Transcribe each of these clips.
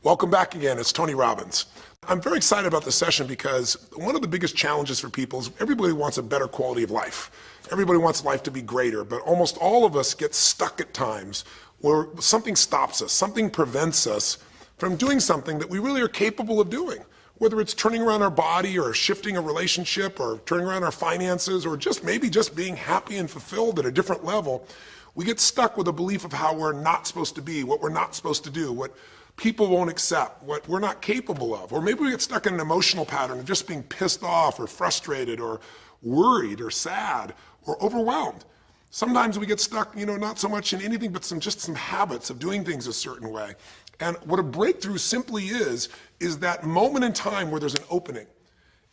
Welcome back again. It's Tony Robbins. I'm very excited about this session because one of the biggest challenges for people is everybody wants a better quality of life. Everybody wants life to be greater, but almost all of us get stuck at times where something stops us, something prevents us from doing something that we really are capable of doing. Whether it's turning around our body or shifting a relationship or turning around our finances or maybe just being happy and fulfilled at a different level, we get stuck with a belief of how we're not supposed to be, what we're not supposed to do, what people won't accept, what we're not capable of. Or maybe we get stuck in an emotional pattern of just being pissed off or frustrated or worried or sad or overwhelmed. Sometimes we get stuck, not so much in anything but some habits of doing things a certain way. And what a breakthrough simply is that moment in time where there's an opening.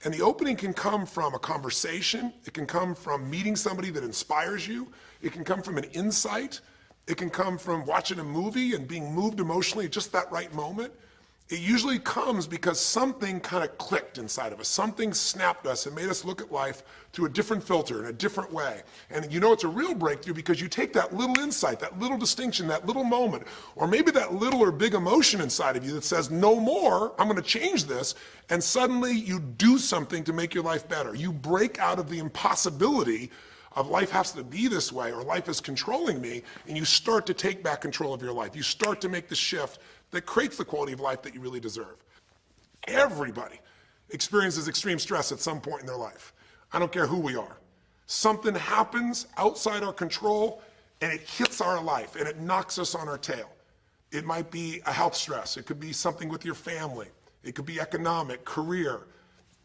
And the opening can come from a conversation, it can come from meeting somebody that inspires you, it can come from an insight, it can come from watching a movie and being moved emotionally at just that right moment. It usually comes because something kind of clicked inside of us. Something snapped us and made us look at life through a different filter in a different way. And it's a real breakthrough because you take that little insight, that little distinction, that little moment, or maybe that little or big emotion inside of you that says, no more, I'm going to change this. And suddenly you do something to make your life better. You break out of the impossibility of life has to be this way or life is controlling me, and you start to take back control of your life. You start to make the shift that creates the quality of life that you really deserve. Everybody experiences extreme stress at some point in their life. I don't care who we are. Something happens outside our control and it hits our life and it knocks us on our tail. It might be a health stress. It could be something with your family. It could be economic, career.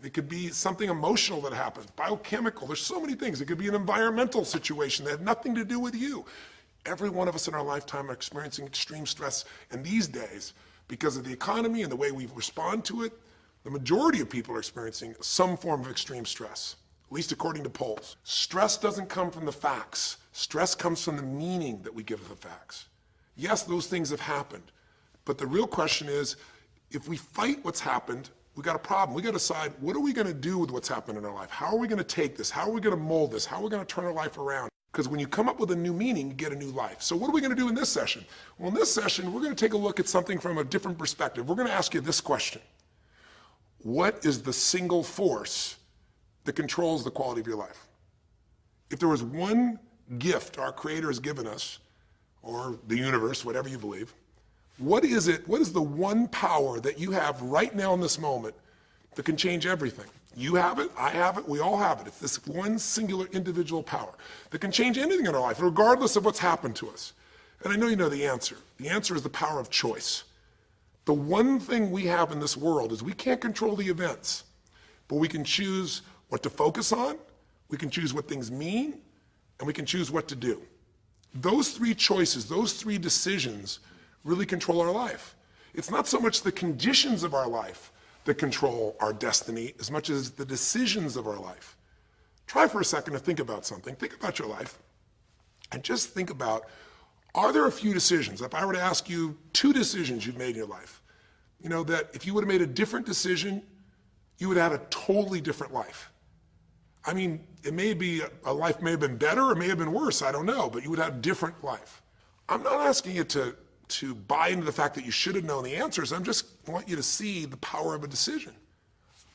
It could be something emotional that happens, biochemical. There's so many things. It could be an environmental situation that had nothing to do with you. Every one of us in our lifetime are experiencing extreme stress. And these days, because of the economy and the way we respond to it, the majority of people are experiencing some form of extreme stress, at least according to polls. Stress doesn't come from the facts. Stress comes from the meaning that we give the facts. Yes, those things have happened. But the real question is, if we fight what's happened, we got a problem. We got to decide, what are we going to do with what's happened in our life? How are we going to take this? How are we going to mold this? How are we going to turn our life around? Because when you come up with a new meaning, you get a new life. So what are we going to do in this session? Well, in this session, we're going to take a look at something from a different perspective. We're going to ask you this question. What is the single force that controls the quality of your life? If there was one gift our Creator has given us, or the universe, whatever you believe, what is it? What is the one power that you have right now in this moment that can change everything? You have it, I have it, we all have it. It's this one singular individual power that can change anything in our life, regardless of what's happened to us. And I know you know the answer. The answer is the power of choice. The one thing we have in this world is we can't control the events, but we can choose what to focus on, we can choose what things mean, and we can choose what to do. Those three choices, those three decisions really control our life. It's not so much the conditions of our life that control our destiny as much as the decisions of our life. Try for a second to think about something. Think about your life and just think about, are there a few decisions? If I were to ask you 2 decisions you've made in your life, that if you would have made a different decision, you would have had a totally different life. I mean, it may be, a life may have been better or may have been worse, I don't know, but you would have a different life. I'm not asking you to buy into the fact that you should have known the answers. I just want you to see the power of a decision.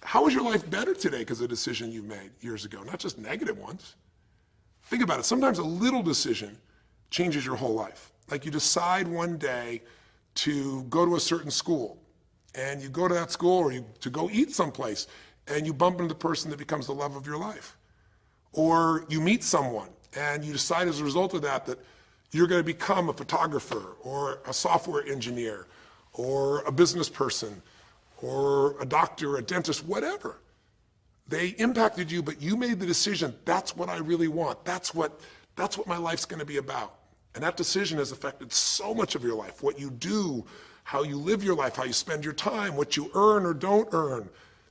How is your life better today because of a decision you made years ago, not just negative ones? Think about it. Sometimes a little decision changes your whole life. Like you decide one day to go to a certain school, and you go to that school or to go eat someplace, and you bump into the person that becomes the love of your life. Or you meet someone, and you decide as a result of that you're going to become a photographer or a software engineer or a business person or a doctor, a dentist, whatever. They impacted you, but you made the decision, that's what I really want. That's what my life's going to be about. And that decision has affected so much of your life. What you do, how you live your life, how you spend your time, what you earn or don't earn,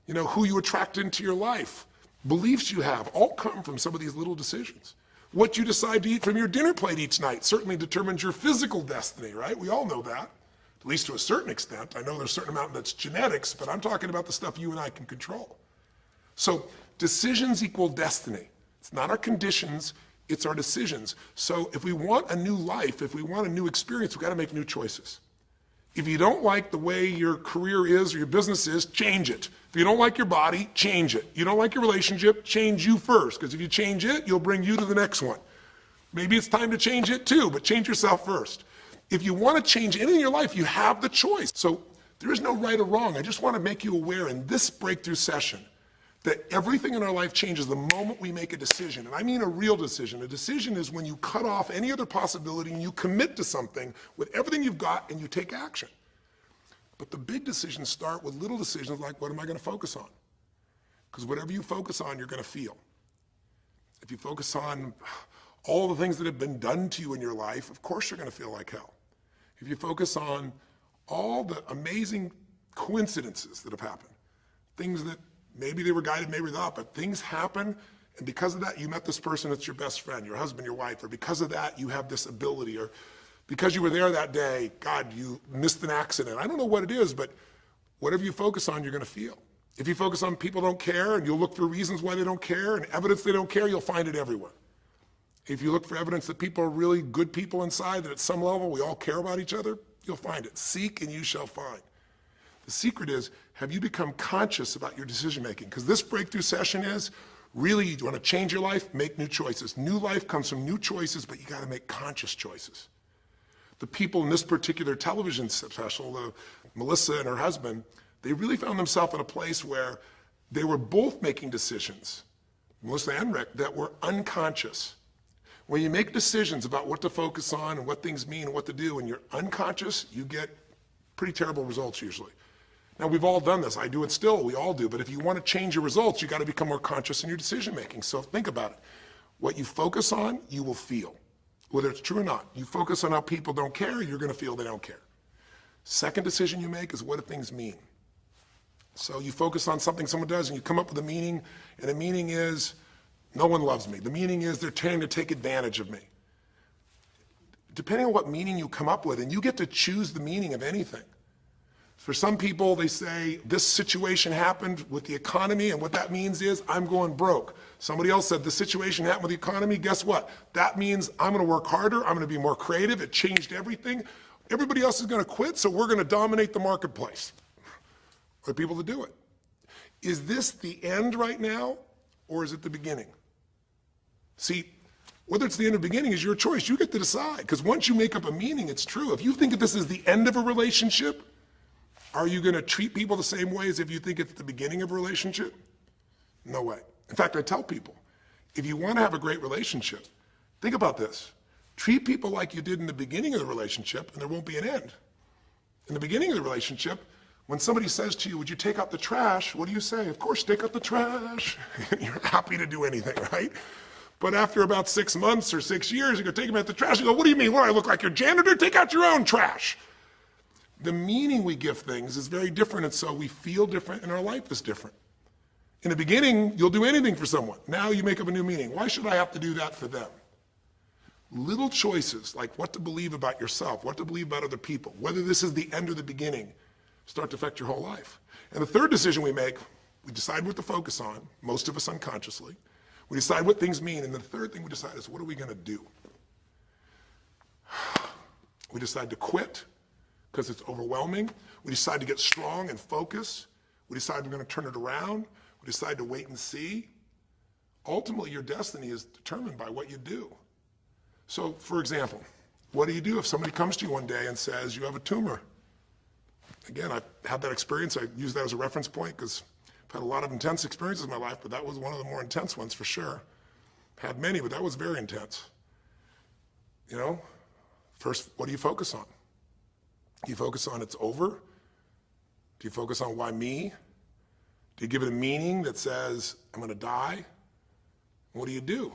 who you attract into your life, beliefs you have, all come from some of these little decisions. What you decide to eat from your dinner plate each night certainly determines your physical destiny, right? We all know that, at least to a certain extent. I know there's a certain amount that's genetics, but I'm talking about the stuff you and I can control. So decisions equal destiny. It's not our conditions, it's our decisions. So if we want a new life, if we want a new experience, we've got to make new choices. If you don't like the way your career is or your business is, change it. If you don't like your body, change it. You don't like your relationship, change you first, because if you change it, you'll bring you to the next one. Maybe it's time to change it too, but change yourself first. If you want to change anything in your life, you have the choice. So there is no right or wrong. I just want to make you aware in this breakthrough session that everything in our life changes the moment we make a decision. And I mean a real decision. A decision is when you cut off any other possibility and you commit to something with everything you've got and you take action. But the big decisions start with little decisions like, what am I going to focus on? Because whatever you focus on, you're going to feel. If you focus on all the things that have been done to you in your life, of course you're going to feel like hell. If you focus on all the amazing coincidences that have happened, things that maybe they were guided, maybe not, but things happen, and because of that, you met this person that's your best friend, your husband, your wife, or because of that, you have this ability, or because you were there that day, God, you missed an accident. I don't know what it is, but whatever you focus on, you're going to feel. If you focus on people don't care, and you'll look for reasons why they don't care, and evidence they don't care, you'll find it everywhere. If you look for evidence that people are really good people inside, that at some level we all care about each other, you'll find it. Seek and you shall find. The secret is, have you become conscious about your decision making? Because this breakthrough session is, really, you want to change your life, make new choices. New life comes from new choices, but you got to make conscious choices. The people in this particular television special, Melissa and her husband, they really found themselves in a place where they were both making decisions, Melissa and Rick, that were unconscious. When you make decisions about what to focus on and what things mean and what to do, and you're unconscious, you get pretty terrible results usually. Now, we've all done this. I do it still. We all do. But if you want to change your results, you got to become more conscious in your decision making. So think about it. What you focus on, you will feel, whether it's true or not. You focus on how people don't care, you're going to feel they don't care. Second decision you make is, what do things mean? So you focus on something someone does, and you come up with a meaning, and the meaning is, no one loves me. The meaning is they're trying to take advantage of me. Depending on what meaning you come up with, and you get to choose the meaning of anything. For some people, they say, this situation happened with the economy, and what that means is, I'm going broke. Somebody else said, the situation happened with the economy, guess what? That means I'm going to work harder, I'm going to be more creative, it changed everything. Everybody else is going to quit, so we're going to dominate the marketplace. For people to do it. Is this the end right now, or is it the beginning? See, whether it's the end or beginning is your choice. You get to decide, because once you make up a meaning, it's true. If you think that this is the end of a relationship, are you going to treat people the same way as if you think it's the beginning of a relationship? No way. In fact, I tell people, if you want to have a great relationship, think about this. Treat people like you did in the beginning of the relationship, and there won't be an end. In the beginning of the relationship, when somebody says to you, would you take out the trash? What do you say? Of course, take out the trash. You're happy to do anything, right? But after about 6 months or 6 years, you go take them out the trash. You go, what do you mean? What, I look like your janitor? Take out your own trash. The meaning we give things is very different, and so we feel different, and our life is different. In the beginning, you'll do anything for someone. Now you make up a new meaning. Why should I have to do that for them? Little choices, like what to believe about yourself, what to believe about other people, whether this is the end or the beginning, start to affect your whole life. And the third decision we make, we decide what to focus on, most of us unconsciously. We decide what things mean, and the third thing we decide is, what are we going to do? We decide to quit because it's overwhelming. We decide to get strong and focus. We decide we're going to turn it around. We decide to wait and see. Ultimately, your destiny is determined by what you do. So, for example, what do you do if somebody comes to you one day and says, you have a tumor? Again, I've had that experience. I use that as a reference point because I've had a lot of intense experiences in my life, but that was one of the more intense ones for sure. I've had many, but that was very intense. You know, first, what do you focus on? Do you focus on it's over? Do you focus on why me? Do you give it a meaning that says, I'm going to die? What do you do?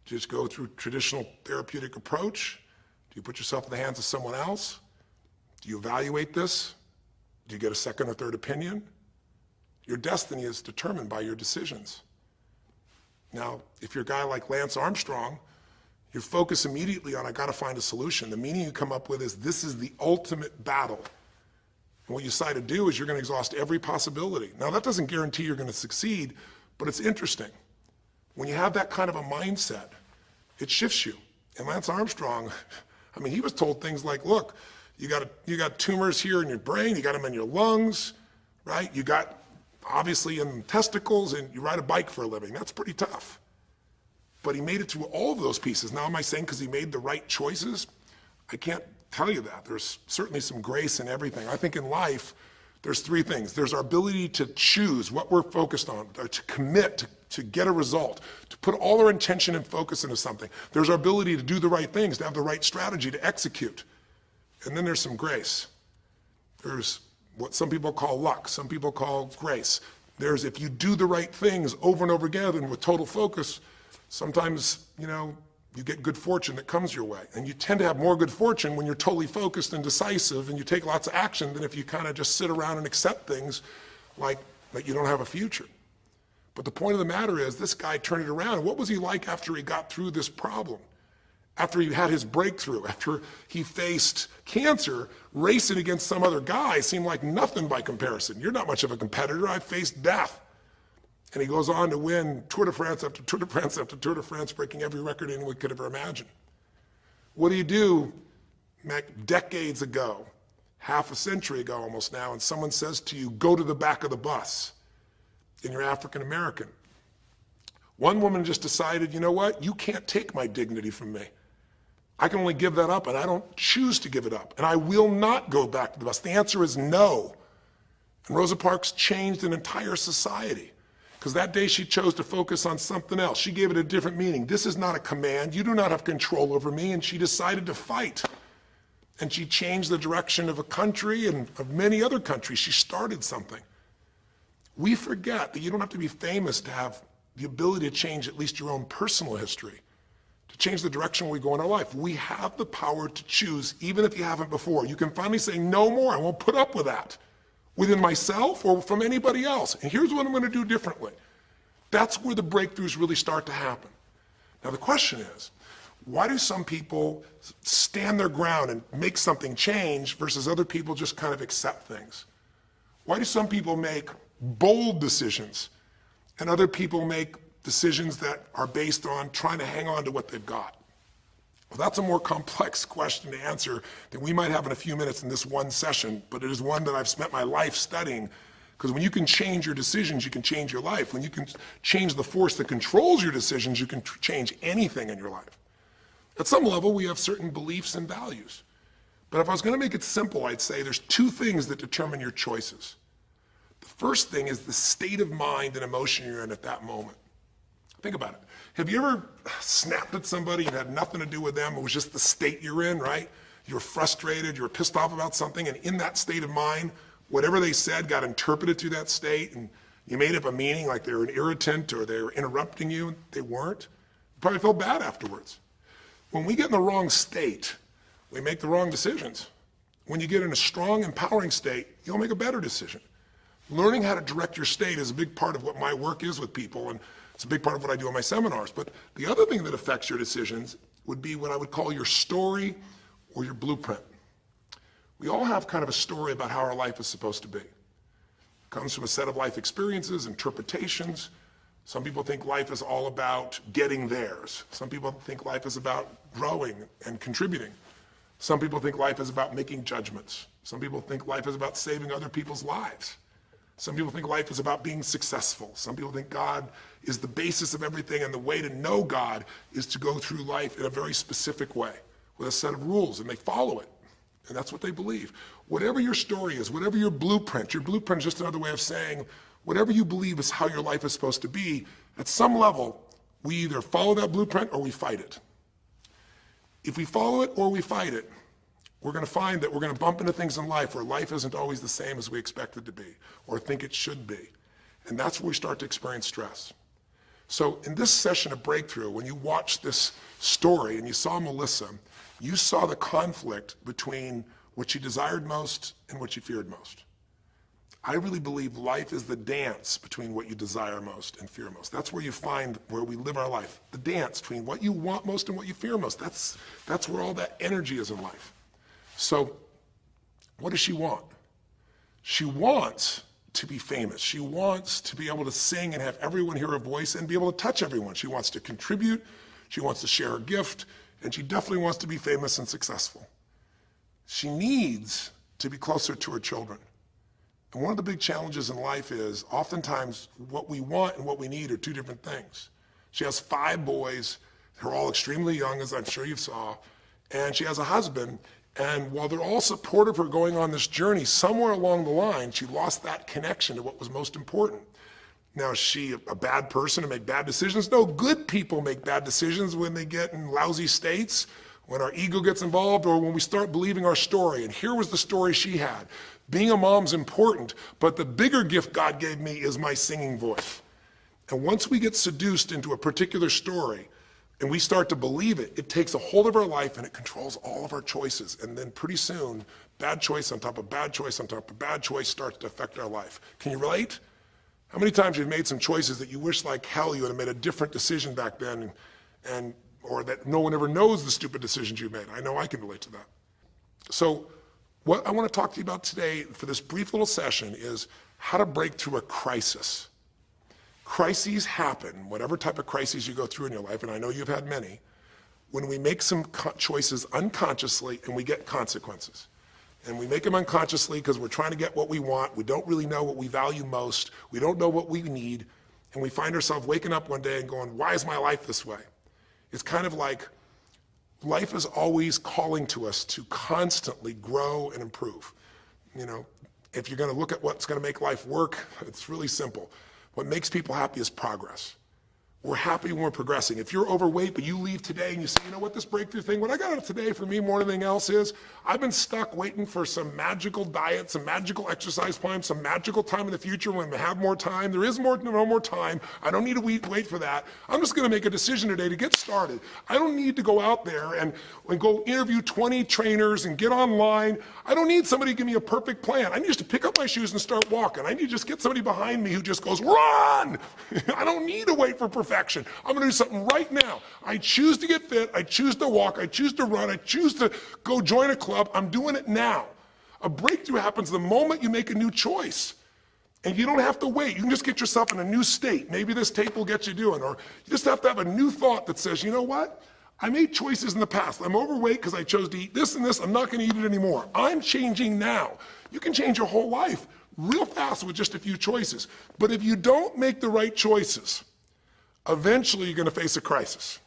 Do you just go through traditional therapeutic approach? Do you put yourself in the hands of someone else? Do you evaluate this? Do you get a second or third opinion? Your destiny is determined by your decisions. Now, if you're a guy like Lance Armstrong, you focus immediately on, I got to find a solution. The meaning you come up with is, this is the ultimate battle. And what you decide to do is you're going to exhaust every possibility. Now, that doesn't guarantee you're going to succeed, but it's interesting. When you have that kind of a mindset, it shifts you. And Lance Armstrong, I mean, he was told things like, look, You got tumors here in your brain, you got them in your lungs, right? You got obviously in testicles, and you ride a bike for a living. That's pretty tough. But he made it through all of those pieces. Now, am I saying because he made the right choices? I can't tell you that. There's certainly some grace in everything. I think in life, there's three things. There's our ability to choose what we're focused on, to commit, to get a result, to put all our intention and focus into something. There's our ability to do the right things, to have the right strategy, to execute. And then there's some grace. There's what some people call luck, some people call grace. There's if you do the right things over and over again and with total focus, sometimes, you get good fortune that comes your way. And you tend to have more good fortune when you're totally focused and decisive and you take lots of action than if you kind of just sit around and accept things like that you don't have a future. But the point of the matter is this guy turned it around. What was he like after he got through this problem? After he had his breakthrough, after he faced cancer, racing against some other guy seemed like nothing by comparison. You're not much of a competitor. I faced death. And he goes on to win Tour de France after Tour de France after Tour de France, breaking every record anyone could ever imagine. What do you do decades ago, half a century ago almost now, and someone says to you, go to the back of the bus, and you're African American? One woman just decided, you know what? You can't take my dignity from me. I can only give that up, and I don't choose to give it up. And I will not go back to the bus. The answer is no. And Rosa Parks changed an entire society. Because that day she chose to focus on something else. She gave it a different meaning. This is not a command. You do not have control over me. And she decided to fight. And she changed the direction of a country and of many other countries. She started something. We forget that you don't have to be famous to have the ability to change at least your own personal history, to change the direction we go in our life. We have the power to choose, even if you haven't before. You can finally say, no more, I won't put up with that, within myself or from anybody else. And here's what I'm going to do differently. That's where the breakthroughs really start to happen. Now the question is, why do some people stand their ground and make something change versus other people just kind of accept things? Why do some people make bold decisions and other people make decisions that are based on trying to hang on to what they've got? Well, that's a more complex question to answer than we might have in a few minutes in this one session, but it is one that I've spent my life studying, because when you can change your decisions, you can change your life. When you can change the force that controls your decisions, you can change anything in your life. At some level, we have certain beliefs and values. But if I was going to make it simple, I'd say there's two things that determine your choices. The first thing is the state of mind and emotion you're in at that moment. Think about it. Have you ever snapped at somebody and had nothing to do with them? It was just the state you're in, right? You were frustrated, you were pissed off about something, and in that state of mind, whatever they said got interpreted through that state, and you made up a meaning like they were an irritant or they were interrupting you. They weren't. You probably felt bad afterwards. When we get in the wrong state, we make the wrong decisions. When you get in a strong, empowering state, you'll make a better decision. Learning how to direct your state is a big part of what my work is with people, and it's a big part of what I do in my seminars. But the other thing that affects your decisions would be what I would call your story or your blueprint. We all have kind of a story about how our life is supposed to be. It comes from a set of life experiences, interpretations. Some people think life is all about getting theirs. Some people think life is about growing and contributing. Some people think life is about making judgments. Some people think life is about saving other people's lives. Some people think life is about being successful. Some people think God is the basis of everything, and the way to know God is to go through life in a very specific way with a set of rules, and they follow it. And that's what they believe. Whatever your story is, whatever your blueprint is just another way of saying whatever you believe is how your life is supposed to be, at some level, we either follow that blueprint or we fight it. If we follow it or we fight it, we're going to find that we're going to bump into things in life where life isn't always the same as we expect it to be or think it should be. And that's where we start to experience stress. So in this session of Breakthrough, when you watch this story and you saw Melissa, you saw the conflict between what she desired most and what she feared most. I really believe life is the dance between what you desire most and fear most. That's where you find where we live our life. The dance between what you want most and what you fear most. That's where all that energy is in life. So what does she want? She wants to be famous. She wants to be able to sing and have everyone hear her voice and be able to touch everyone. She wants to contribute. She wants to share her gift. And she definitely wants to be famous and successful. She needs to be closer to her children. And one of the big challenges in life is oftentimes what we want and what we need are two different things. She has 5 boys. They're all extremely young, as I'm sure you saw. And she has a husband. And while they're all supportive of her going on this journey, somewhere along the line, she lost that connection to what was most important. Now, is she a bad person to make bad decisions? No, good people make bad decisions when they get in lousy states, when our ego gets involved, or when we start believing our story. And here was the story she had. Being a mom's important, but the bigger gift God gave me is my singing voice. And once we get seduced into a particular story and we start to believe it, it takes a hold of our life and it controls all of our choices. And then pretty soon, bad choice on top of bad choice on top of bad choice starts to affect our life. Can you relate? How many times you've made some choices that you wish like hell you would have made a different decision back then, or that no one ever knows the stupid decisions you made? I know I can relate to that. So what I want to talk to you about today for this brief little session is how to break through a crisis. Crises happen, whatever type of crises you go through in your life, and I know you've had many, when we make some choices unconsciously and we get consequences. And we make them unconsciously because we're trying to get what we want. We don't really know what we value most. We don't know what we need. And we find ourselves waking up one day and going, why is my life this way? It's kind of like life is always calling to us to constantly grow and improve. You know, if you're going to look at what's going to make life work, it's really simple. What makes people happy is progress. We're happy when we're progressing. If you're overweight, but you leave today and you say, you know what, this breakthrough thing, what I got out of today for me more than anything else is, I've been stuck waiting for some magical diet, some magical exercise plan, some magical time in the future when we have more time. There is no more time. I don't need to wait for that. I'm just going to make a decision today to get started. I don't need to go out there and go interview 20 trainers and get online. I don't need somebody to give me a perfect plan. I need just to pick up my shoes and start walking. I need to just get somebody behind me who just goes, run! I don't need to wait for perfection. I'm going to do something right now. I choose to get fit. I choose to walk. I choose to run. I choose to go join a club. I'm doing it now. A breakthrough happens the moment you make a new choice. And you don't have to wait. You can just get yourself in a new state. Maybe this tape will get you doing. Or you just have to have a new thought that says, you know what? I made choices in the past. I'm overweight because I chose to eat this and this. I'm not going to eat it anymore. I'm changing now. You can change your whole life real fast with just a few choices. But if you don't make the right choices, eventually you're going to face a crisis.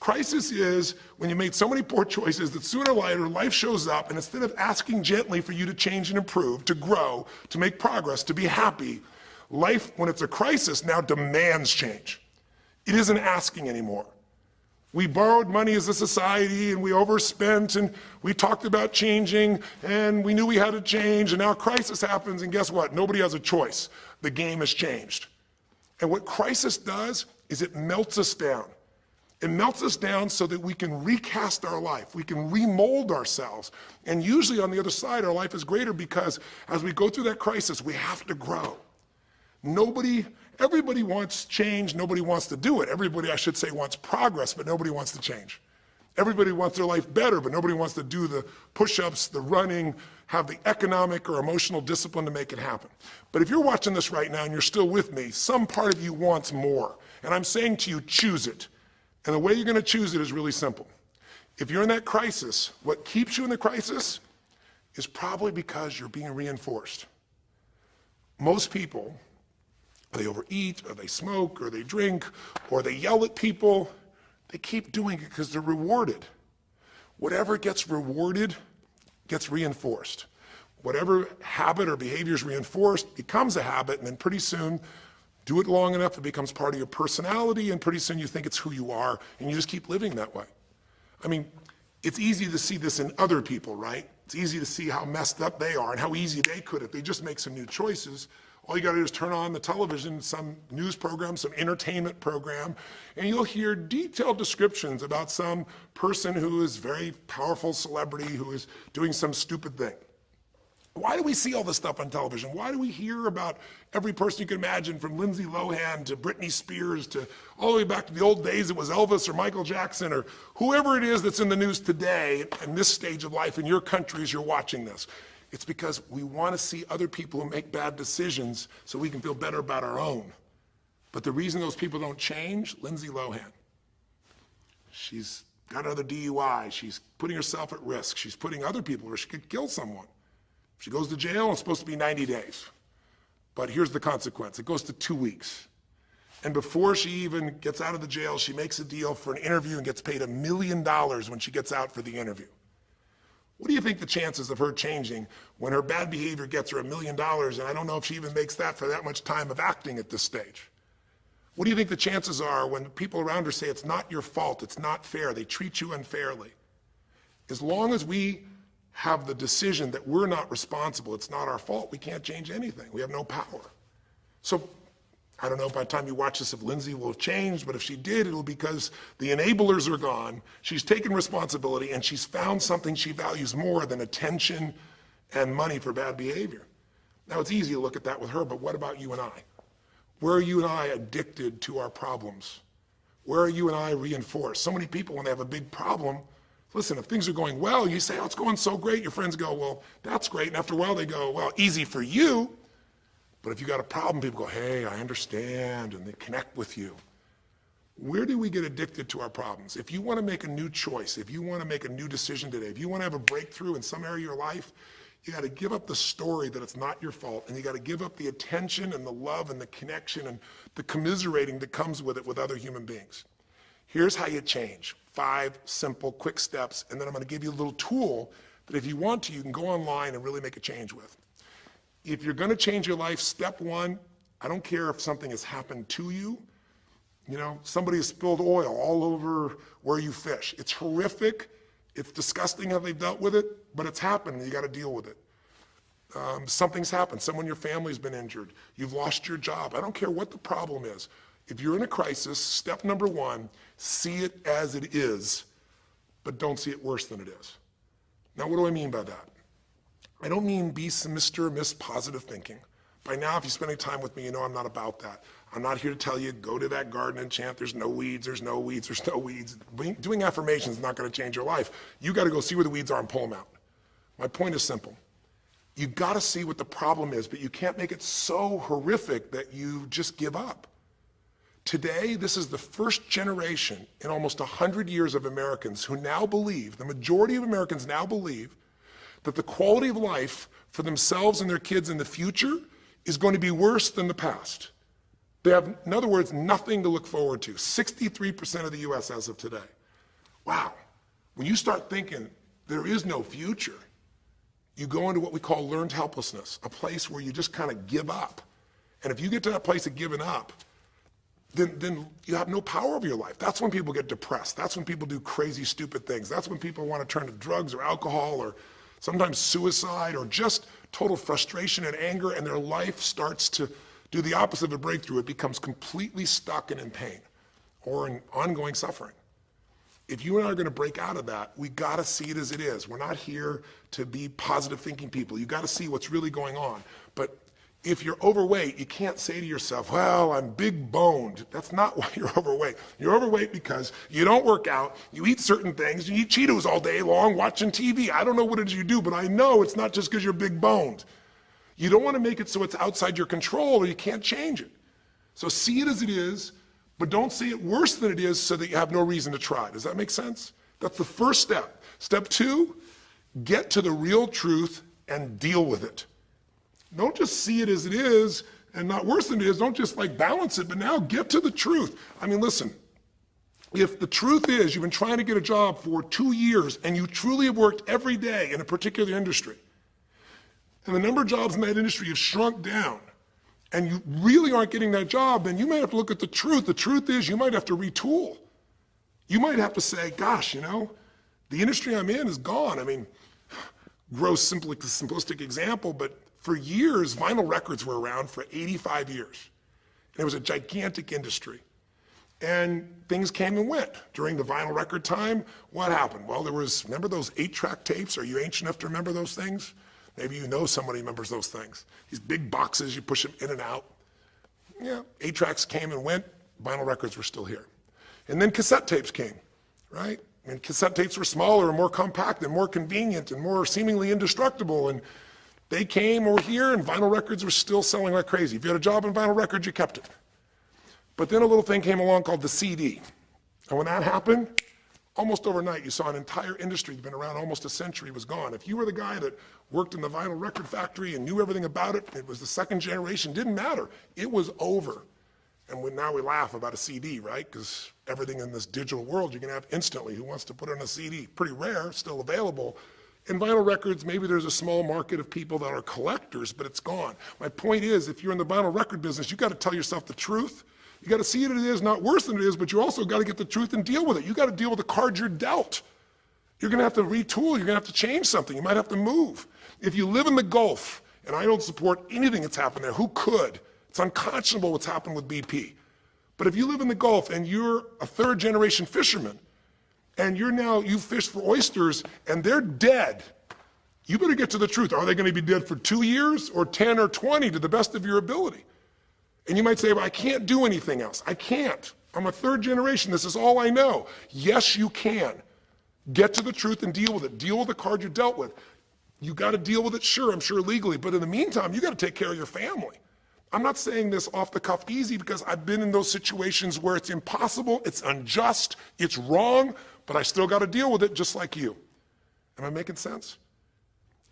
Crisis is when you made so many poor choices that sooner or later life shows up, and instead of asking gently for you to change and improve, to grow, to make progress, to be happy, life, when it's a crisis, now demands change. It isn't asking anymore. We borrowed money as a society and we overspent and we talked about changing and we knew we had to change, and now a crisis happens and guess what? Nobody has a choice. The game has changed. And what crisis does is it melts us down. It melts us down so that we can recast our life. We can remold ourselves. And usually on the other side, our life is greater because as we go through that crisis, we have to grow. Everybody wants change. Nobody wants to do it. Everybody, I should say, wants progress, but nobody wants to change. Everybody wants their life better, but nobody wants to do the push-ups, the running, have the economic or emotional discipline to make it happen. But if you're watching this right now and you're still with me, some part of you wants more. And I'm saying to you, choose it. And the way you're going to choose it is really simple. If you're in that crisis, what keeps you in the crisis is probably because you're being reinforced. Most people, they overeat, or they smoke, or they drink, or they yell at people. They keep doing it because they're rewarded. Whatever gets rewarded gets reinforced. Whatever habit or behavior is reinforced becomes a habit, and then pretty soon, do it long enough, it becomes part of your personality, and pretty soon you think it's who you are, and you just keep living that way. I mean, it's easy to see this in other people, right? It's easy to see how messed up they are and how easy they could if they just make some new choices. All you gotta do is turn on the television, some news program, some entertainment program, and you'll hear detailed descriptions about some person who is very powerful celebrity who is doing some stupid thing. Why do we see all this stuff on television? Why do we hear about every person you can imagine, from Lindsay Lohan to Britney Spears to all the way back to the old days it was Elvis or Michael Jackson or whoever it is that's in the news today in this stage of life in your country as you're watching this? It's because we want to see other people who make bad decisions so we can feel better about our own. But the reason those people don't change, Lindsay Lohan, she's got another DUI. She's putting herself at risk. She's putting other people at risk. She could kill someone. She goes to jail, it's supposed to be 90 days. But here's the consequence. It goes to 2 weeks. And before she even gets out of the jail, she makes a deal for an interview and gets paid $1 million when she gets out for the interview. What do you think the chances of her changing when her bad behavior gets her $1 million, and I don't know if she even makes that for that much time of acting at this stage? What do you think the chances are when people around her say it's not your fault, it's not fair, they treat you unfairly? As long as we have the decision that we're not responsible, it's not our fault, we can't change anything. We have no power. So I don't know by the time you watch this if Lindsay will have changed, but if she did, it'll be because the enablers are gone, she's taken responsibility, and she's found something she values more than attention and money for bad behavior. Now, it's easy to look at that with her, but what about you and I? Where are you and I addicted to our problems? Where are you and I reinforced? So many people, when they have a big problem, listen, if things are going well, you say, oh, it's going so great. Your friends go, well, that's great. And after a while, they go, well, easy for you. But if you got a problem, people go, hey, I understand, and they connect with you. Where do we get addicted to our problems? If you want to make a new choice, if you want to make a new decision today, if you want to have a breakthrough in some area of your life, you got to give up the story that it's not your fault, and you got to give up the attention and the love and the connection and the commiserating that comes with it with other human beings. Here's how you change. 5 simple, quick steps, and then I'm going to give you a little tool that if you want to, you can go online and really make a change with. If you're going to change your life, step 1, I don't care if something has happened to you. You know, somebody has spilled oil all over where you fish. It's horrific. It's disgusting how they've dealt with it, but it's happened and you got to deal with it. Something's happened. Someone in your family's been injured. You've lost your job. I don't care what the problem is. If you're in a crisis, step number 1, see it as it is, but don't see it worse than it is. Now, what do I mean by that? I don't mean be Mr. or Miss Positive Thinking. By now, if you're spending time with me, you know I'm not about that. I'm not here to tell you, go to that garden and chant, there's no weeds, there's no weeds, there's no weeds. Doing affirmations is not going to change your life. You got to go see where the weeds are and pull them out. My point is simple. You got to see what the problem is, but you can't make it so horrific that you just give up. Today, this is the first generation in almost 100 years of Americans who now believe, the majority of Americans now believe, that the quality of life for themselves and their kids in the future is going to be worse than the past. They have, in other words, nothing to look forward to. 63% of the US as of today. Wow. When you start thinking there is no future, you go into what we call learned helplessness, a place where you just kind of give up. And if you get to that place of giving up, then you have no power over your life. That's when people get depressed. That's when people do crazy, stupid things. That's when people want to turn to drugs or alcohol or sometimes suicide or just total frustration and anger, and their life starts to do the opposite of a breakthrough. It becomes completely stuck and in pain or in ongoing suffering. If you and I are going to break out of that, we got to see it as it is. We're not here to be positive thinking people. You got to see what's really going on. But if you're overweight, you can't say to yourself, well, I'm big boned. That's not why you're overweight. You're overweight because you don't work out, you eat certain things, you eat Cheetos all day long, watching TV. I don't know what it is you do, but I know it's not just because you're big boned. You don't want to make it so it's outside your control or you can't change it. So see it as it is, but don't see it worse than it is so that you have no reason to try. Does that make sense? That's the first step. Step 2, get to the real truth and deal with it. Don't just see it as it is and not worse than it is. Don't just like balance it, but now get to the truth. I mean, listen, if the truth is you've been trying to get a job for 2 years and you truly have worked every day in a particular industry, and the number of jobs in that industry have shrunk down, and you really aren't getting that job, then you might have to look at the truth. The truth is you might have to retool. You might have to say, gosh, you know, the industry I'm in is gone. I mean, gross, simplistic example, but for years, vinyl records were around for 85 years. And it was a gigantic industry. And things came and went. During the vinyl record time, what happened? Well, there was, remember those 8-track tapes? Are you ancient enough to remember those things? Maybe you know somebody remembers those things. These big boxes, you push them in and out. Yeah, 8-tracks came and went, vinyl records were still here. And then cassette tapes came, right? And cassette tapes were smaller and more compact and more convenient and more seemingly indestructible. And they came over here and vinyl records were still selling like crazy. If you had a job in vinyl records, you kept it. But then a little thing came along called the CD. And when that happened, Almost overnight, you saw an entire industry that's been around almost a century was gone. If you were the guy that worked in the vinyl record factory and knew everything about it, it was the second generation, didn't matter. It was over. And now we laugh about a CD, right? Because everything in this digital world you can have instantly. Who wants to put on a CD? Pretty rare, still available. In vinyl records, maybe there's a small market of people that are collectors, but it's gone. My point is, if you're in the vinyl record business, you got to tell yourself the truth. You got to see it as it is, not worse than it is, but you also got to get the truth and deal with it. You got to deal with the cards you're dealt. You're going to have to retool. You're going to have to change something. You might have to move. If you live in the Gulf, and I don't support anything that's happened there, who could? It's unconscionable what's happened with BP. But if you live in the Gulf and you're a third generation fisherman, and you fish for oysters and they're dead, you better get to the truth. Are they going to be dead for 2 years or 10 or 20 to the best of your ability? And you might say, well, I can't do anything else. I can't. I'm a third generation. This is all I know. Yes, you can. Get to the truth and deal with it. Deal with the card you're dealt with. You got to deal with it, sure, I'm sure legally, but in the meantime, you got to take care of your family. I'm not saying this off the cuff easy because I've been in those situations where it's impossible, it's unjust, it's wrong, but I still got to deal with it just like you. Am I making sense?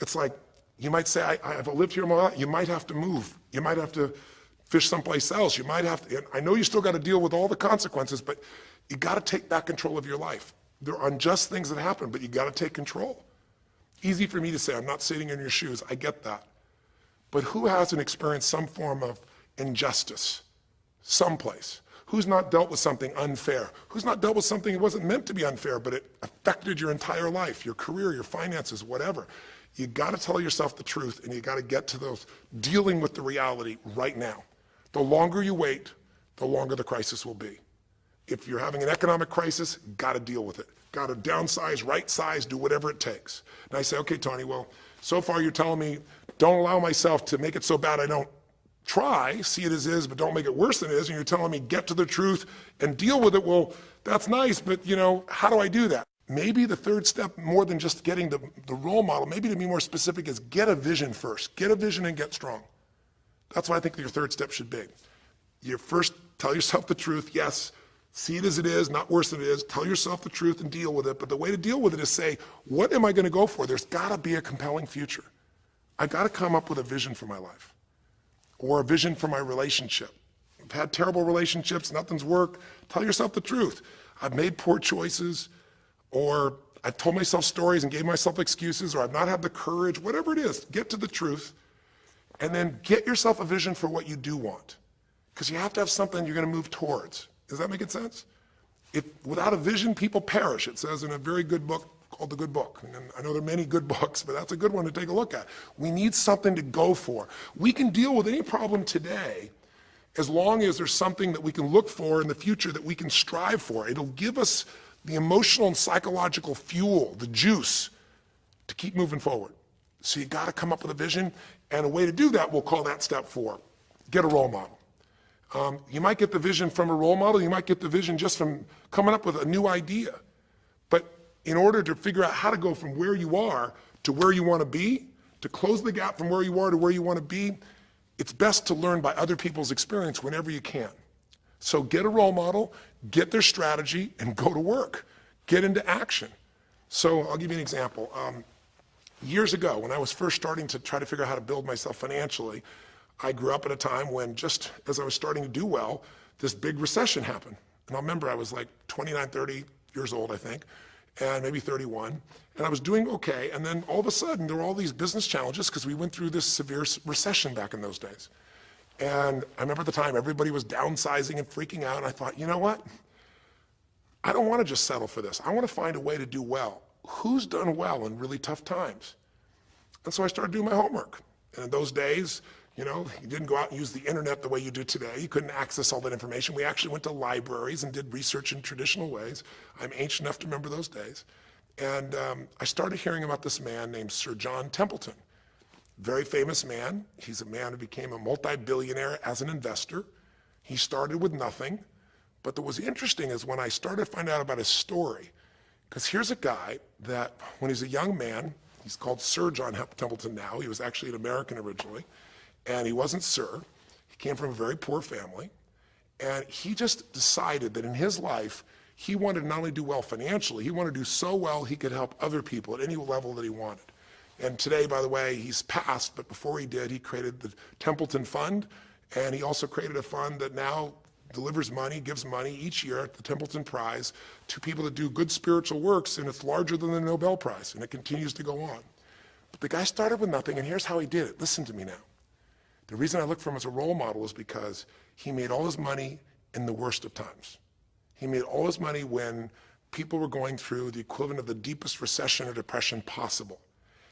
It's like, you might say, I've lived here my life. You might have to move. You might have to fish someplace else. You might have to, I know you still got to deal with all the consequences, but you got to take back control of your life. There are unjust things that happen, but you got to take control. Easy for me to say, I'm not sitting in your shoes. I get that. But who hasn't experienced some form of injustice someplace? Who's not dealt with something unfair? Who's not dealt with something that wasn't meant to be unfair, but it affected your entire life, your career, your finances, whatever? You got to tell yourself the truth, and you got to get to those dealing with the reality right now. The longer you wait, the longer the crisis will be. If you're having an economic crisis, got to deal with it. Got to downsize, right size, do whatever it takes. And I say, okay, Tony, well, so far you're telling me don't allow myself to make it so bad I don't try, see it as is, but don't make it worse than it is. And you're telling me get to the truth and deal with it. Well, that's nice, but how do I do that? Maybe the third step, more than just getting the role model, maybe to be more specific, is get a vision first. Get a vision and get strong. That's what I think your third step should be. You first tell yourself the truth. Yes, see it as it is, not worse than it is. Tell yourself the truth and deal with it. But the way to deal with it is say, what am I going to go for? There's got to be a compelling future. I got to come up with a vision for my life or a vision for my relationship. I've had terrible relationships, nothing's worked. Tell yourself the truth. I've made poor choices, or I've told myself stories and gave myself excuses, or I've not had the courage, whatever it is. Get to the truth. And then get yourself a vision for what you do want. Because you have to have something you're going to move towards. Does that make sense? Without a vision, people perish. It says in a very good book called The Good Book. And I know there are many good books, but that's a good one to take a look at. We need something to go for. We can deal with any problem today as long as there's something that we can look for in the future that we can strive for. It'll give us the emotional and psychological fuel, the juice, to keep moving forward. So you got to come up with a vision, and a way to do that, we'll call that step 4. Get a role model. You might get the vision from a role model. You might get the vision just from coming up with a new idea. But in order to figure out how to go from where you are to where you want to be, to close the gap from where you are to where you want to be, it's best to learn by other people's experience whenever you can. So get a role model, get their strategy, and go to work. Get into action. So I'll give you an example. Years ago, when I was first starting to try to figure out how to build myself financially, I grew up at a time when, just as I was starting to do well, this big recession happened. And I remember I was like 29, 30 years old, I think, and maybe 31, and I was doing okay, and then all of a sudden there were all these business challenges because we went through this severe recession back in those days. And I remember at the time everybody was downsizing and freaking out, and I thought, you know what? I don't want to just settle for this. I want to find a way to do well. Who's done well in really tough times? And so I started doing my homework. And in those days, you didn't go out and use the internet the way you do today. You couldn't access all that information. We actually went to libraries and did research in traditional ways. I'm ancient enough to remember those days. And I started hearing about this man named Sir John Templeton. Very famous man. He's a man who became a multi-billionaire as an investor. He started with nothing. But what was interesting is when I started to find out about his story, because here's a guy that when he's a young man, he's called Sir John Templeton now. He was actually an American originally. And he wasn't Sir. He came from a very poor family. And he just decided that in his life, He wanted to not only do well financially, he wanted to do so well he could help other people at any level that he wanted. And today, by the way, he's passed, but before he did, he created the Templeton Fund, and he also created a fund that now delivers money, gives money each year at the Templeton Prize to people that do good spiritual works, and it's larger than the Nobel Prize, and it continues to go on. But the guy started with nothing, and here's how he did it. Listen to me now. The reason I look for him as a role model is because he made all his money in the worst of times. He made all his money when people were going through the equivalent of the deepest recession or depression possible.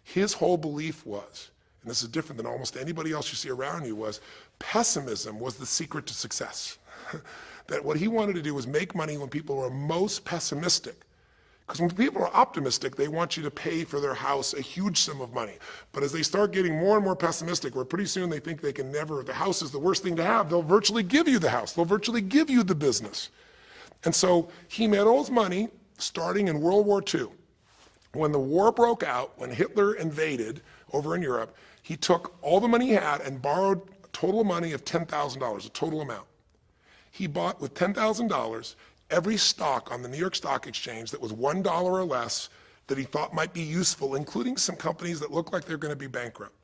His whole belief was, and this is different than almost anybody else you see around you, was pessimism was the secret to success. That what he wanted to do was make money when people were most pessimistic. Because when people are optimistic, they want you to pay for their house a huge sum of money. But as they start getting more and more pessimistic, where pretty soon they think they can never, the house is the worst thing to have, they'll virtually give you the house. They'll virtually give you the business. And so he made all his money starting in World War II. When the war broke out, when Hitler invaded over in Europe, he took all the money he had and borrowed a total money of $10,000, a total amount. He bought with $10,000 every stock on the New York Stock Exchange that was $1 or less that he thought might be useful, including some companies that looked like they're going to be bankrupt.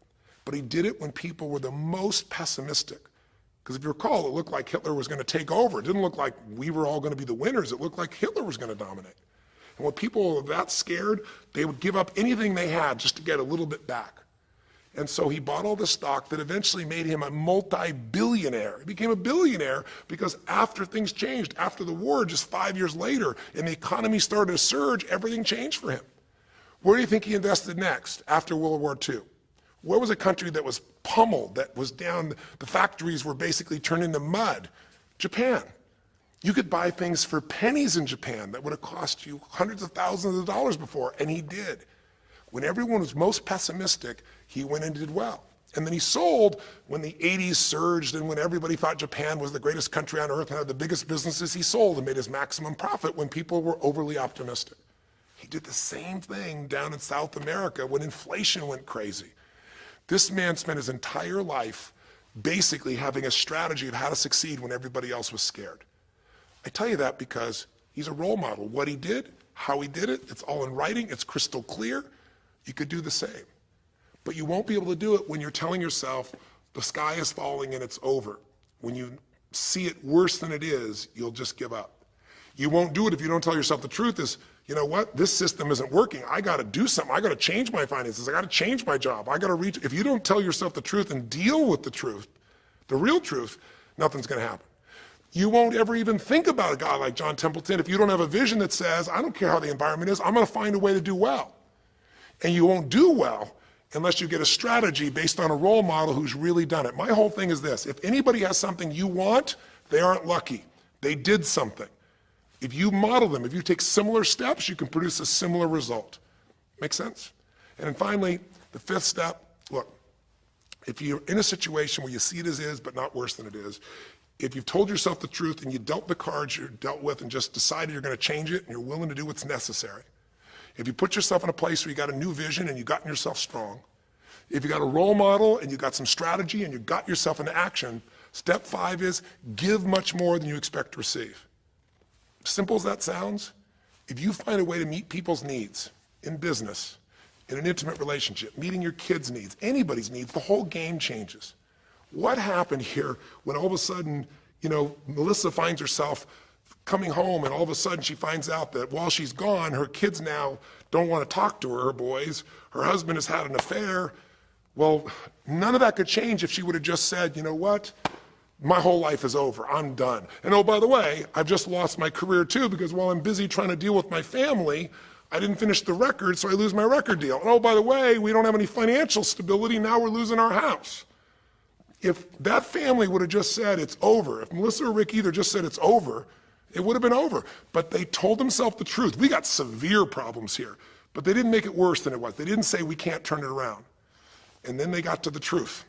But he did it when people were the most pessimistic. Because if you recall, it looked like Hitler was going to take over. It didn't look like we were all going to be the winners. It looked like Hitler was going to dominate. And when people were that scared, they would give up anything they had just to get a little bit back. And so he bought all the stock that eventually made him a multi-billionaire. He became a billionaire because after things changed, after the war, just 5 years later, and the economy started to surge, everything changed for him. Where do you think he invested next after World War II? Where was a country that was pummeled, that was down, the factories were basically turned into mud? Japan. You could buy things for pennies in Japan that would have cost you hundreds of thousands of dollars before, and he did. When everyone was most pessimistic, he went and did well. And then he sold when the 80s surged and when everybody thought Japan was the greatest country on earth and had the biggest businesses, he sold and made his maximum profit when people were overly optimistic. He did the same thing down in South America when inflation went crazy. This man spent his entire life basically having a strategy of how to succeed when everybody else was scared. I tell you that because he's a role model. What he did, how he did it, it's all in writing, it's crystal clear. You could do the same. But you won't be able to do it when you're telling yourself the sky is falling and it's over. When you see it worse than it is, you'll just give up. You won't do it if you don't tell yourself the truth is, you know what, this system isn't working. I got to do something. I got to change my finances. I got to change my job. I got to reach. If you don't tell yourself the truth and deal with the truth, the real truth, nothing's going to happen. You won't ever even think about a guy like John Templeton if you don't have a vision that says, I don't care how the environment is, I'm going to find a way to do well. And you won't do well unless you get a strategy based on a role model who's really done it. My whole thing is this: if anybody has something you want, they aren't lucky. They did something. If you model them, if you take similar steps, you can produce a similar result. Make sense? And then finally, the fifth step, look, if you're in a situation where you see it as is, but not worse than it is, if you've told yourself the truth and you dealt the cards you're dealt with and just decided you're going to change it and you're willing to do what's necessary, if you put yourself in a place where you got a new vision and you gotten yourself strong, if you got a role model and you got some strategy and you got yourself into action, step 5 is give much more than you expect to receive. Simple as that sounds, if you find a way to meet people's needs in business, in an intimate relationship, meeting your kids' needs, anybody's needs, the whole game changes. What happened here when all of a sudden, Melissa finds herself coming home and all of a sudden she finds out that while she's gone, her kids now don't want to talk to her, her boys, her husband has had an affair. Well, none of that could change if she would have just said, you know what, my whole life is over, I'm done. And oh, by the way, I've just lost my career too because while I'm busy trying to deal with my family, I didn't finish the record, so I lose my record deal. And oh, by the way, we don't have any financial stability, now we're losing our house. If that family would have just said it's over, if Melissa or Rick either just said it's over, it would have been over. But they told themselves the truth. We got severe problems here, but they didn't make it worse than it was. They didn't say we can't turn it around. And then they got to the truth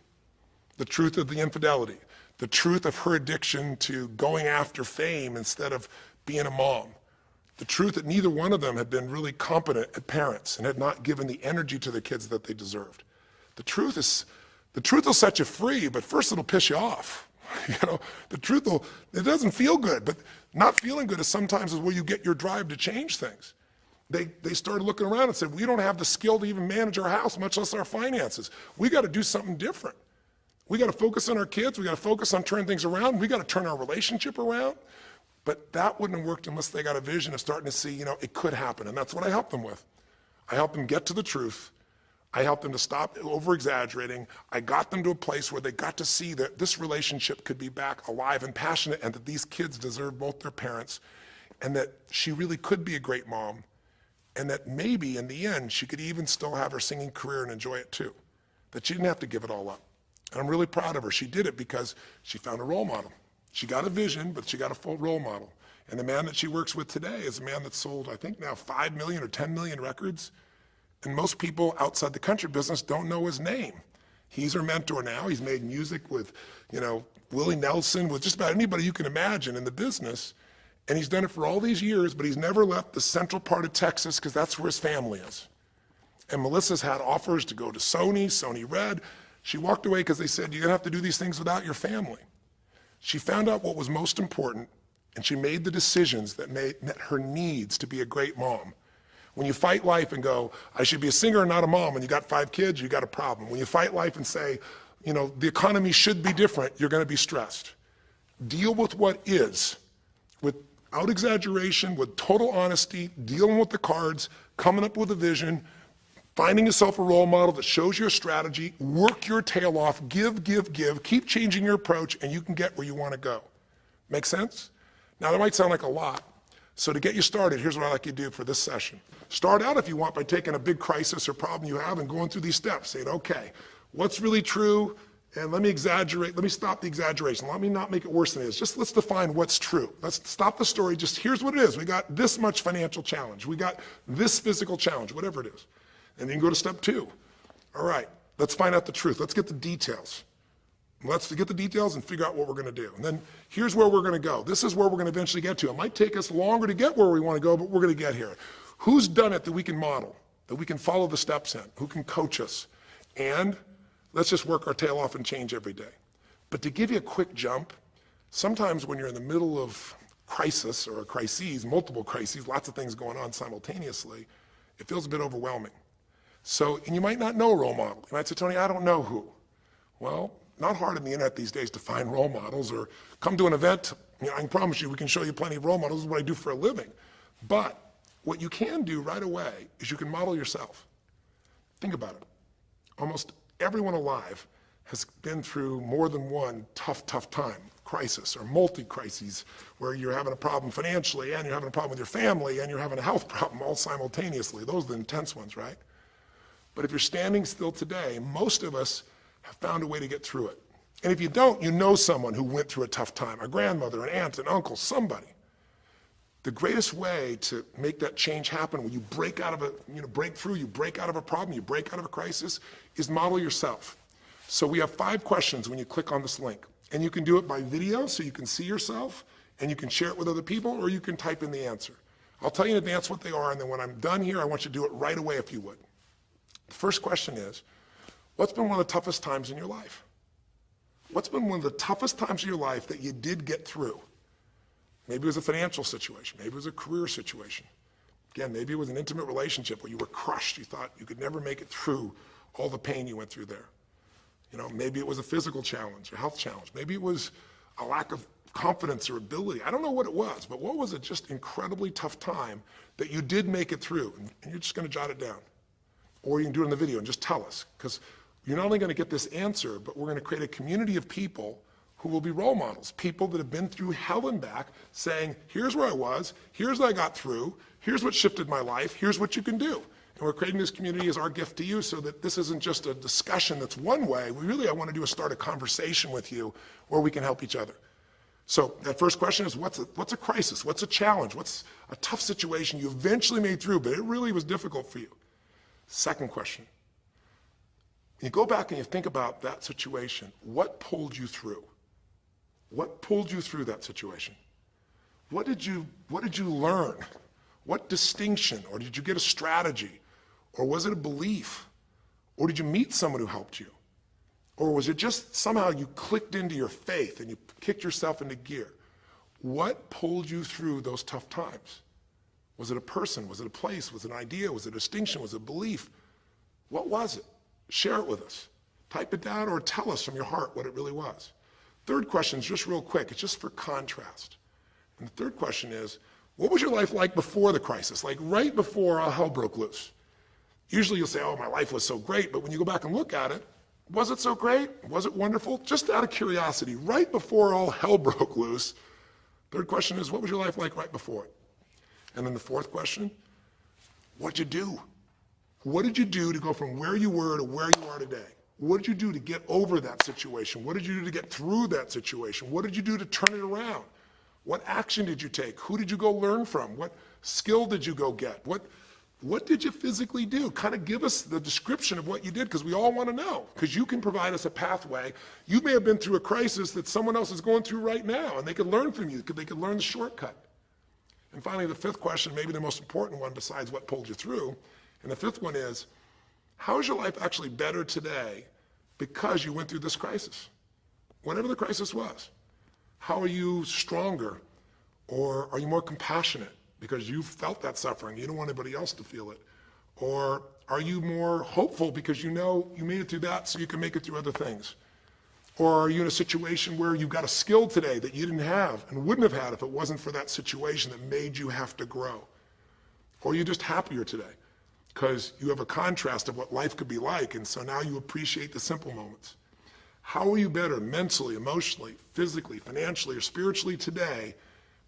of the infidelity, the truth of her addiction to going after fame instead of being a mom, the truth that neither one of them had been really competent at parents and had not given the energy to the kids that they deserved. The truth will set you free, but first it'll piss you off. The truth it doesn't feel good, but Not feeling good is sometimes where you get your drive to change things. They started looking around and said, we don't have the skill to even manage our house, much less our finances. We got to do something different. We got to focus on our kids. We got to focus on turning things around. We got to turn our relationship around. But that wouldn't have worked unless they got a vision of starting to see, it could happen. And that's what I helped them with. I helped them get to the truth. I helped them to stop over-exaggerating. I got them to a place where they got to see that this relationship could be back alive and passionate, and that these kids deserve both their parents, and that she really could be a great mom, and that maybe in the end she could even still have her singing career and enjoy it too, that she didn't have to give it all up. And I'm really proud of her. She did it because she found a role model. She got a vision, but she got a full role model. And the man that she works with today is a man that's sold, I think now 5 million or 10 million records. And most people outside the country business don't know his name. He's her mentor now. He's made music with, Willie Nelson, with just about anybody you can imagine in the business. And he's done it for all these years, but he's never left the central part of Texas because that's where his family is. And Melissa's had offers to go to Sony Red. She walked away because they said, you're gonna have to do these things without your family. She found out what was most important, and she made the decisions that met her needs to be a great mom. When you fight life and go, I should be a singer and not a mom, and you got 5 kids, you got a problem. When you fight life and say, the economy should be different, you're gonna be stressed. Deal with what is, without exaggeration, with total honesty, dealing with the cards, coming up with a vision, finding yourself a role model that shows your strategy, work your tail off, give, keep changing your approach, and you can get where you wanna go. Make sense? Now that might sound like a lot. So to get you started, here's what I'd like you to do for this session. Start out, if you want, by taking a big crisis or problem you have and going through these steps, saying, okay, what's really true? And let me stop the exaggeration. Let me not make it worse than it is. Let's define what's true. Let's stop the story. Just here's what it is. We got this much financial challenge. We got this physical challenge, whatever it is. And then you go to step 2. All right, let's find out the truth. Let's get the details. Let's get the details and figure out what we're gonna do. And then here's where we're gonna go. This is where we're gonna eventually get to. It might take us longer to get where we wanna go, but we're gonna get here. Who's done it that we can model, that we can follow the steps in, who can coach us? And let's just work our tail off and change every day. But to give you a quick jump, sometimes when you're in the middle of crisis or crises, multiple crises, lots of things going on simultaneously, it feels a bit overwhelming. So, and you might not know a role model. You might say, Tony, I don't know who. Well, not hard on the internet these days to find role models, or come to an event. I can promise you we can show you plenty of role models. This is what I do for a living. But what you can do right away is you can model yourself. Think about it. Almost everyone alive has been through more than one tough time, crisis or multi-crises, where you're having a problem financially and you're having a problem with your family and you're having a health problem all simultaneously. Those are the intense ones, right? But if you're standing still today, most of us have found a way to get through it. And if you don't, you know someone who went through a tough time, a grandmother, an aunt, an uncle, somebody. The greatest way to make that change happen, when you break out of break through, you break out of a problem, you break out of a crisis, is model yourself. So we have 5 questions when you click on this link. And you can do it by video, so you can see yourself, and you can share it with other people, or you can type in the answer. I'll tell you in advance what they are, and then when I'm done here, I want you to do it right away if you would. The first question is, what's been one of the toughest times in your life? What's been one of the toughest times in your life that you did get through? Maybe it was a financial situation. Maybe it was a career situation. Again, maybe it was an intimate relationship where you were crushed. You thought you could never make it through all the pain you went through there. Maybe it was a physical challenge, a health challenge. Maybe it was a lack of confidence or ability. I don't know what it was, but what was a just incredibly tough time that you did make it through? And you're just gonna jot it down. Or you can do it in the video and just tell us, because you're not only gonna get this answer, but we're gonna create a community of people who will be role models, people that have been through hell and back, saying, here's where I was, here's what I got through, here's what shifted my life, here's what you can do. And we're creating this community as our gift to you, so that this isn't just a discussion that's one way. I want to do is start a conversation with you where we can help each other. So that first question is, what's a crisis? What's a challenge? What's a tough situation you eventually made through, but it really was difficult for you? Second question, when you go back and you think about that situation, what pulled you through? What pulled you through that situation? What did you learn? What distinction? Or did you get a strategy? Or was it a belief? Or did you meet someone who helped you? Or was it just somehow you clicked into your faith and you kicked yourself into gear? What pulled you through those tough times? Was it a person? Was it a place? Was it an idea? Was it a distinction? Was it a belief? What was it? Share it with us. Type it down or tell us from your heart what it really was. Third question is just real quick. It's just for contrast. And the third question is, what was your life like before the crisis? Like right before all hell broke loose? Usually you'll say, oh, my life was so great. But when you go back and look at it, was it so great? Was it wonderful? Just out of curiosity, right before all hell broke loose, third question is, what was your life like right before it? And then the fourth question, what'd you do? What did you do to go from where you were to where you are today? What did you do to get over that situation? What did you do to get through that situation? What did you do to turn it around? What action did you take? Who did you go learn from? What skill did you go get? What did you physically do? Kind of give us the description of what you did, because we all want to know, because you can provide us a pathway. You may have been through a crisis that someone else is going through right now, and they could learn from you. They could learn the shortcut. And finally, the fifth question, maybe the most important one besides what pulled you through, and the fifth one is, how is your life actually better today because you went through this crisis? Whatever the crisis was. How are you stronger? Or are you more compassionate because you felt that suffering? You don't want anybody else to feel it. Or are you more hopeful because you know you made it through that so you can make it through other things? Or are you in a situation where you've got a skill today that you didn't have and wouldn't have had if it wasn't for that situation that made you have to grow? Or are you just happier today because you have a contrast of what life could be like, and so now you appreciate the simple moments? How are you better mentally, emotionally, physically, financially, or spiritually today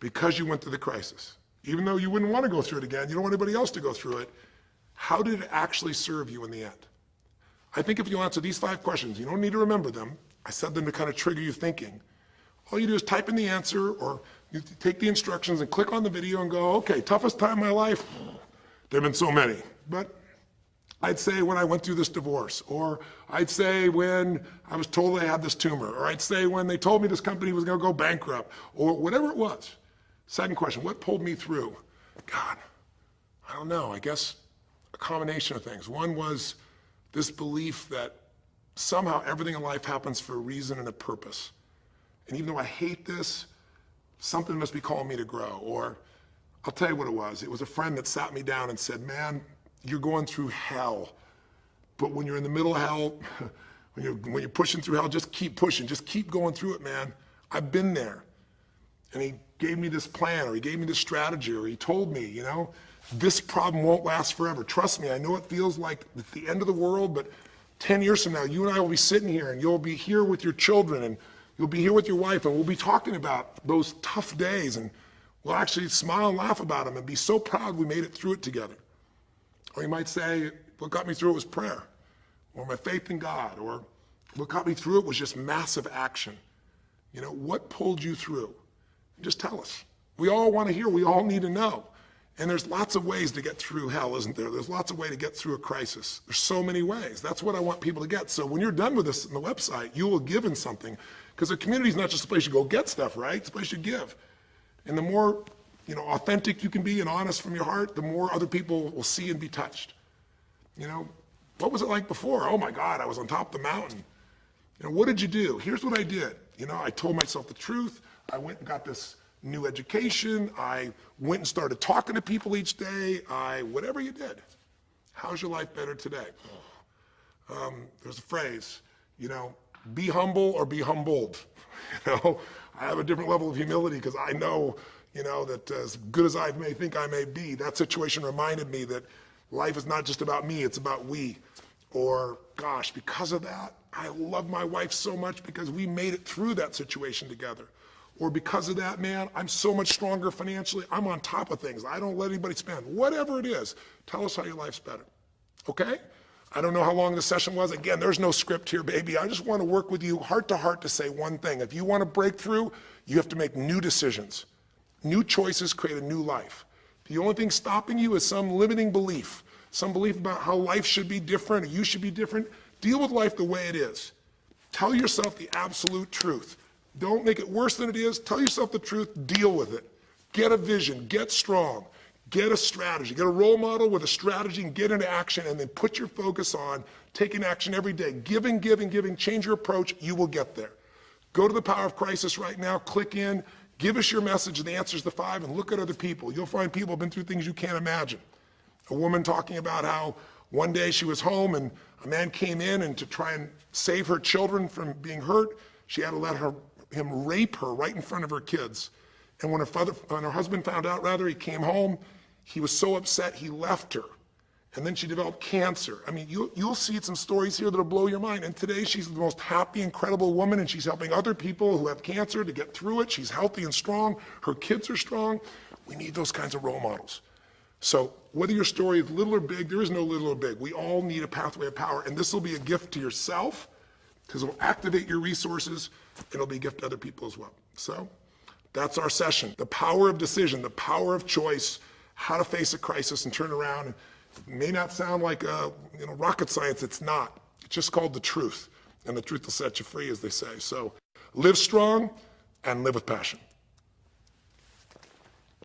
because you went through the crisis? Even though you wouldn't want to go through it again, you don't want anybody else to go through it, how did it actually serve you in the end? I think if you answer these 5 questions, you don't need to remember them. I said them to kind of trigger you thinking. All you do is type in the answer, or you take the instructions and click on the video and go, okay, toughest time in my life? There have been so many, but I'd say when I went through this divorce, or I'd say when I was told I had this tumor, or I'd say when they told me this company was going to go bankrupt, or whatever it was. Second question, what pulled me through? God, I don't know, I guess a combination of things. One was this belief that somehow everything in life happens for a reason and a purpose. And even though I hate this, something must be calling me to grow. Or I'll tell you what it was. It was a friend that sat me down and said, man, you're going through hell. But when you're in the middle of hell, when you're pushing through hell, just keep pushing. Just keep going through it, man. I've been there. And he gave me this plan, or he gave me this strategy, or he told me, you know, this problem won't last forever. Trust me, I know it feels like it's the end of the world, but 10 years from now, you and I will be sitting here, and you'll be here with your children, and you'll be here with your wife, and we'll be talking about those tough days, and we'll actually smile and laugh about them and be so proud we made it through it together. Or you might say, what got me through it was prayer, or my faith in God, or what got me through it was just massive action. You know, what pulled you through? Just tell us. We all want to hear, we all need to know. And there's lots of ways to get through hell, isn't there? There's lots of ways to get through a crisis. There's so many ways. That's what I want people to get. So when you're done with this on the website, you will give in something, because a community is not just a place you go get stuff, right? It's a place you give. And the more, you know, authentic you can be and honest from your heart, the more other people will see and be touched. You know, what was it like before? Oh my God, I was on top of the mountain. You know, what did you do? Here's what I did. You know, I told myself the truth. I went and got this new education. I went and started talking to people each day. Whatever you did. How's your life better today? There's a phrase, you know, be humble or be humbled. You know, I have a different level of humility because I know, you know, that as good as I may think I may be, that situation reminded me that life is not just about me, it's about we. Or, gosh, because of that, I love my wife so much because we made it through that situation together. Or because of that, man, I'm so much stronger financially. I'm on top of things. I don't let anybody spend. Whatever it is, tell us how your life's better. Okay? I don't know how long the session was. Again, there's no script here, baby. I just want to work with you heart to heart to say one thing. If you want to break through, you have to make new decisions. New choices create a new life. The only thing stopping you is some limiting belief, some belief about how life should be different or you should be different. Deal with life the way it is. Tell yourself the absolute truth. Don't make it worse than it is. Tell yourself the truth. Deal with it. Get a vision. Get strong. Get a strategy. Get a role model with a strategy and get into action, and then put your focus on taking action every day. Giving, giving, giving. Change your approach. You will get there. Go to the Power of Crisis right now. Click in. Give us your message and the answers to 5 and look at other people. You'll find people have been through things you can't imagine. A woman talking about how one day she was home and a man came in, and to try and save her children from being hurt, she had to let him rape her right in front of her kids. And when her husband found out, he came home, he was so upset he left her. And then she developed cancer. I mean, you'll see some stories here that'll blow your mind. And today she's the most happy, incredible woman, and she's helping other people who have cancer to get through it. She's healthy and strong. Her kids are strong. We need those kinds of role models. So whether your story is little or big, there is no little or big. We all need a pathway of power. And this will be a gift to yourself because it will activate your resources, and it'll be a gift to other people as well. So that's our session. The power of decision, the power of choice, how to face a crisis and turn around. It may not sound like rocket science. It's not. It's just called the truth. And the truth will set you free, as they say. So live strong and live with passion.